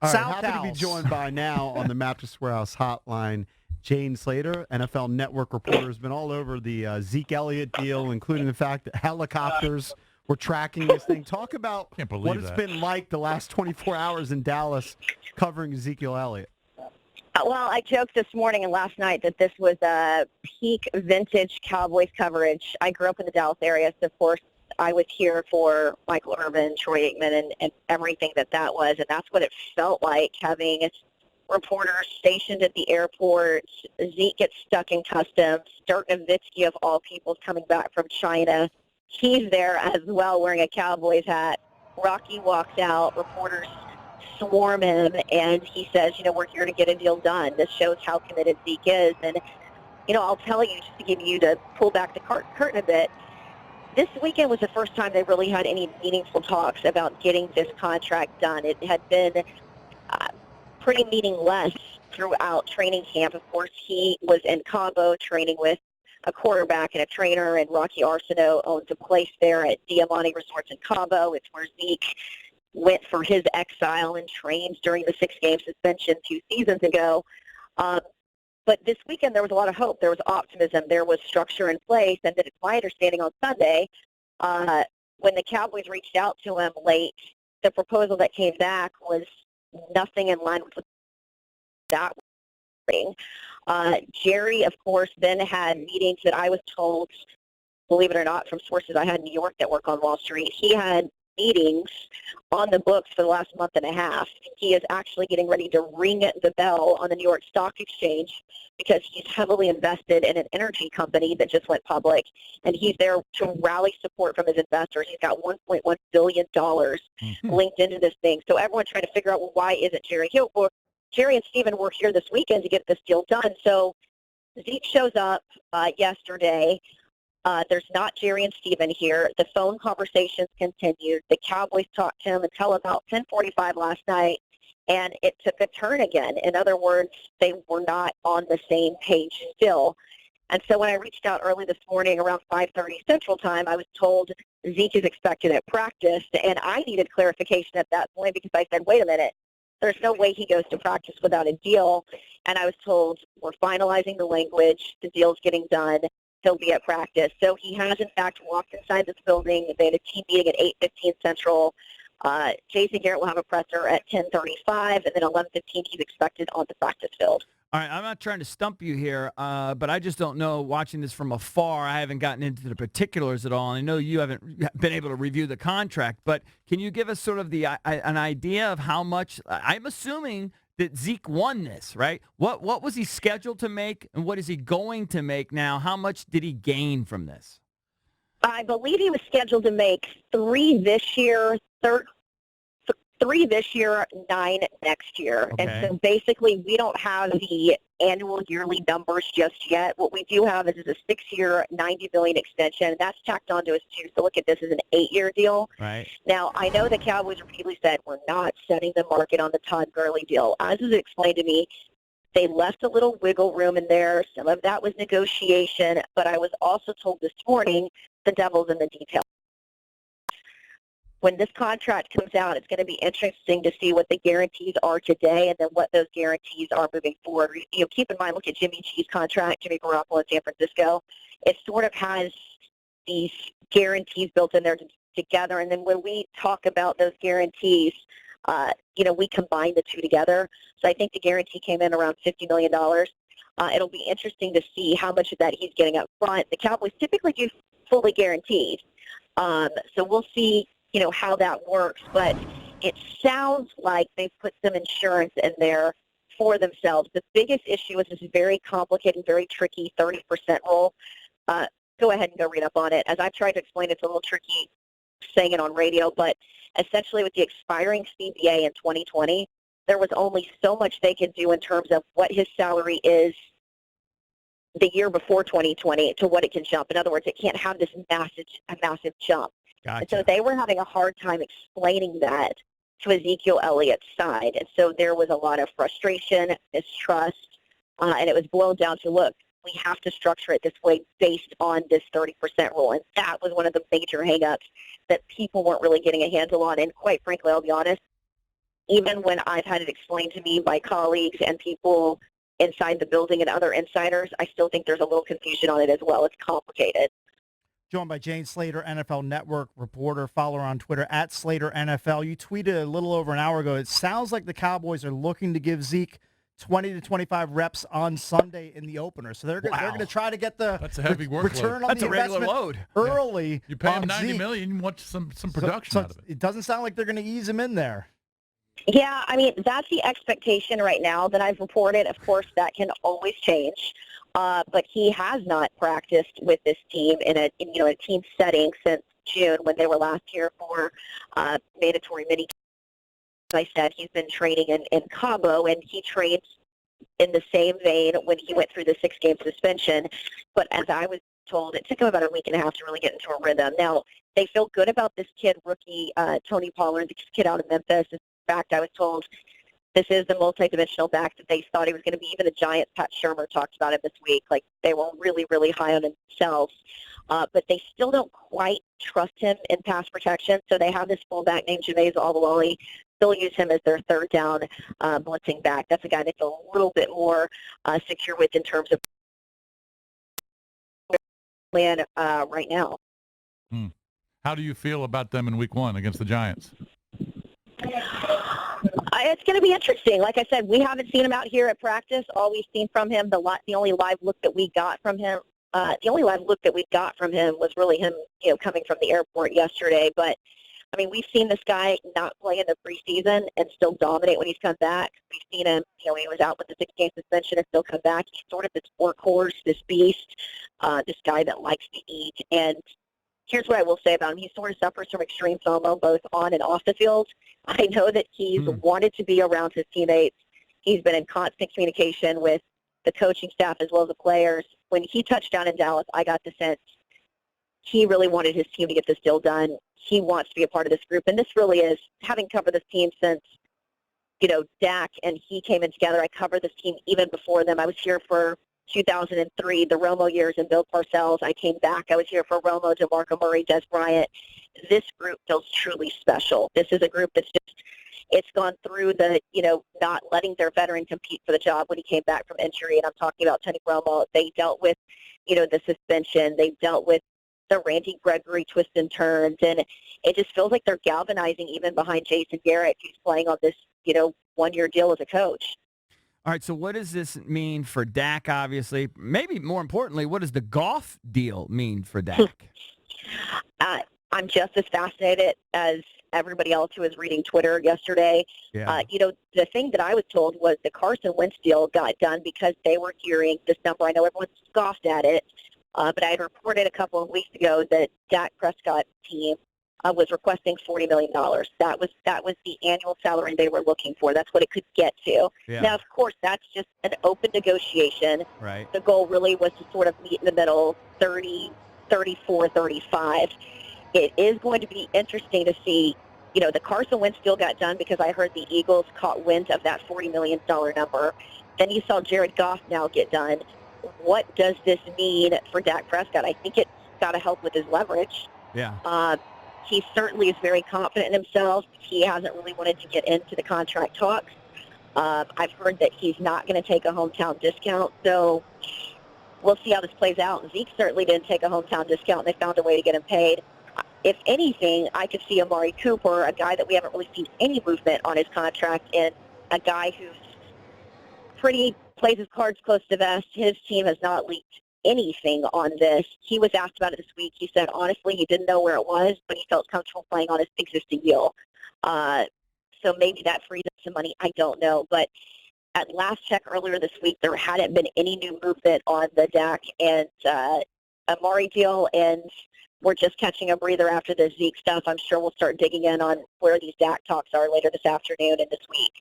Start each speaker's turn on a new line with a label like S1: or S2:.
S1: All right,
S2: South
S1: happy to be
S2: Owls.
S1: joined by now on the Mattress Warehouse hotline, Jane Slater, NFL Network reporter, has been all over the Zeke Elliott deal, including the fact that helicopters were tracking this thing. Talk about
S3: Can't believe
S1: what it's
S3: that.
S1: been like the last 24 hours in Dallas covering Ezekiel Elliott.
S4: Well, I joked this morning and last night that this was a peak vintage Cowboys coverage. I grew up in the Dallas area, so of course I was here for Michael Irvin, Troy Aikman, and everything that was, and that's what it felt like, having reporters stationed at the airport. Zeke gets stuck in customs. Dirk Nowitzki, of all people, is coming back from China. He's there as well, wearing a Cowboys hat. Rocky walks out. Reporters swarm him, and he says, we're here to get a deal done. This shows how committed Zeke is. And, I'll tell you, just to give you to pull back the curtain a bit, this weekend was the first time they really had any meaningful talks about getting this contract done. It had been pretty meaningless throughout training camp. Of course, he was in Cabo training with a quarterback and a trainer, and Rocky Arsenault owns a place there at Diamante Resorts in Cabo. It's where Zeke went for his exile and trained during the 6-game suspension 2 seasons ago. But this weekend there was a lot of hope. There was optimism. There was structure in place. And it's my understanding on Sunday, when the Cowboys reached out to him late, the proposal that came back was nothing in line with that. Jerry, of course, then had meetings that I was told, believe it or not, from sources I had in New York that work on Wall Street. He had meetings on the books for the last month and a half. He is actually getting ready to ring the bell on the New York Stock Exchange because he's heavily invested in an energy company that just went public, and he's there to rally support from his investors. He's got $1.1 billion linked into this thing. So everyone's trying to figure out, well, why isn't Jerry here? Well, Jerry and Stephen were here this weekend to get this deal done. So Zeke shows up yesterday. There's not Jerry and Stephen here. The phone conversations continued. The Cowboys talked to him until about 10:45 last night, and it took a turn again. In other words, they were not on the same page still. And so when I reached out early this morning around 5:30 Central Time, I was told Zeke is expected at practice, and I needed clarification at that point because I said, wait a minute, there's no way he goes to practice without a deal. And I was told, we're finalizing the language, the deal's getting done, he'll be at practice. So he has, in fact, walked inside this building. They had a team meeting at 8:15 Central. Jason Garrett will have a presser at 10:35, and then 11:15 he's expected on the practice field.
S2: All right, I'm not trying to stump you here, but I just don't know. Watching this from afar, I haven't gotten into the particulars at all. And I know you haven't been able to review the contract, but can you give us sort of an idea of how much? I'm assuming that Zeke won this, right? What was he scheduled to make, and what is he going to make now? How much did he gain from this?
S4: I believe he was scheduled to make 3 this year, 3 this year, 9 next year.
S2: Okay.
S4: And so basically we don't have the annual yearly numbers just yet. What we do have is a 6-year, $90 billion extension. That's tacked onto us too. So look at this as an 8-year deal.
S2: Right.
S4: Now, I know the Cowboys repeatedly said we're not setting the market on the Todd Gurley deal. As was explained to me, they left a little wiggle room in there. Some of that was negotiation, but I was also told this morning the devil's in the details. When this contract comes out, it's going to be interesting to see what the guarantees are today and then what those guarantees are moving forward. Keep in mind, look at Jimmy G's contract, Jimmy Garoppolo in San Francisco. It sort of has these guarantees built in there together, and then when we talk about those guarantees, we combine the two together. So I think the guarantee came in around $50 million. It'll be interesting to see how much of that he's getting up front. The Cowboys typically do fully guaranteed. So we'll see, how that works. But it sounds like they've put some insurance in there for themselves. The biggest issue is this very complicated, very tricky 30% rule. Go ahead and go read up on it. As I've tried to explain, it's a little tricky saying it on radio, but essentially with the expiring CBA in 2020, there was only so much they could do in terms of what his salary is the year before 2020 to what it can jump. In other words, it can't have this massive jump.
S2: Gotcha.
S4: And so they were having a hard time explaining that to Ezekiel Elliott's side. And so there was a lot of frustration, mistrust, and it was boiled down to, look, we have to structure it this way based on this 30% rule. And that was one of the major hangups that people weren't really getting a handle on. And quite frankly, I'll be honest, even when I've had it explained to me by colleagues and people inside the building and other insiders, I still think there's a little confusion on it as well. It's complicated.
S3: Joined by Jane Slater, NFL Network reporter. Follow her on Twitter at Slater NFL. You tweeted a little over an hour ago. It sounds like the Cowboys are looking to give Zeke 20 to 25 reps on Sunday in the opener. So they're going to try to get the
S5: That's a heavy workload.
S3: return on
S2: That's
S3: the
S2: a regular
S3: investment
S2: load.
S3: early.
S5: You pay him
S3: on
S5: $90
S3: Zeke.
S5: million, you want some production
S3: So
S5: out of it.
S3: it doesn't sound like they're going to ease him in there.
S4: Yeah, I mean, that's the expectation right now that I've reported. Of course, that can always change. But he has not practiced with this team in a team setting since June when they were last here for mandatory mini. As I said, he's been training in Cabo, and he trained in the same vein when he went through the 6-game suspension. But as I was told, it took him about a week and a half to really get into a rhythm. Now, they feel good about this kid, rookie Tony Pollard, the kid out of Memphis. In fact, I was told this is the multidimensional back that they thought he was going to be. Even the Giants, Pat Shermer, talked about him this week. Like, they were really, really high on themselves. But they still don't quite trust him in pass protection. So they have this fullback named Jameis Alawali. They'll use him as their third down blitzing back. That's a guy they feel a little bit more secure with in terms of plan right now.
S5: How do you feel about them in week 1 against the Giants?
S4: It's going to be interesting. Like I said, we haven't seen him out here at practice. All we've seen from him, the only live look that we got from him, was really him, coming from the airport yesterday. But I mean, we've seen this guy not play in the preseason and still dominate when he's come back. We've seen him, he was out with the 6-game suspension and still come back. He's sort of this workhorse, this beast, this guy that likes to eat. And here's what I will say about him. He sort of suffers from extreme FOMO both on and off the field. I know that he's wanted to be around his teammates. He's been in constant communication with the coaching staff as well as the players. When he touched down in Dallas, I got the sense he really wanted his team to get this deal done. He wants to be a part of this group. And this really is, having covered this team since, Dak and he came in together. I covered this team even before them. I was here for 2003, the Romo years, and Bill Parcells. I came back. I was here for Romo, DeMarco Murray, Des Bryant. This group feels truly special. This is a group that's it's gone through the, not letting their veteran compete for the job when he came back from injury. And I'm talking about Tony Romo. They dealt with, the suspension. They've dealt with the Randy Gregory twists and turns. And it just feels like they're galvanizing even behind Jason Garrett, who's playing on this, 1-year deal as a coach.
S2: All right, so what does this mean for Dak, obviously? Maybe more importantly, what does the Goff deal mean for Dak?
S4: I'm just as fascinated as everybody else who was reading Twitter yesterday.
S2: Yeah.
S4: The thing that I was told was the Carson Wentz deal got done because they were hearing this number. I know everyone scoffed at it, but I had reported a couple of weeks ago that Dak Prescott's team was requesting $40 million. That was the annual salary they were looking for. That's what it could get to.
S2: Yeah.
S4: Now, of course, that's just an open negotiation.
S2: Right.
S4: The goal really was to sort of meet in the middle, 30, 34, 35. It is going to be interesting to see, the Carson Wentz deal got done because I heard the Eagles caught wind of that $40 million number. Then you saw Jared Goff now get done. What does this mean for Dak Prescott? I think it's got to help with his leverage.
S2: Yeah.
S4: He certainly is very confident in himself. He hasn't really wanted to get into the contract talks. I've heard that he's not going to take a hometown discount. So we'll see how this plays out. Zeke certainly didn't take a hometown discount, and they found a way to get him paid. If anything, I could see Amari Cooper, a guy that we haven't really seen any movement on his contract, and a guy who's plays his cards close to the vest. His team has not leaked anything on this. He was asked about it this week. He said, honestly, he didn't know where it was, but he felt comfortable playing on his existing deal. So maybe that frees up some money. I don't know. But at last check earlier this week, there hadn't been any new movement on the Dak and Amari deal, and we're just catching a breather after the Zeke stuff. I'm sure we'll start digging in on where these Dak talks are later this afternoon and this week.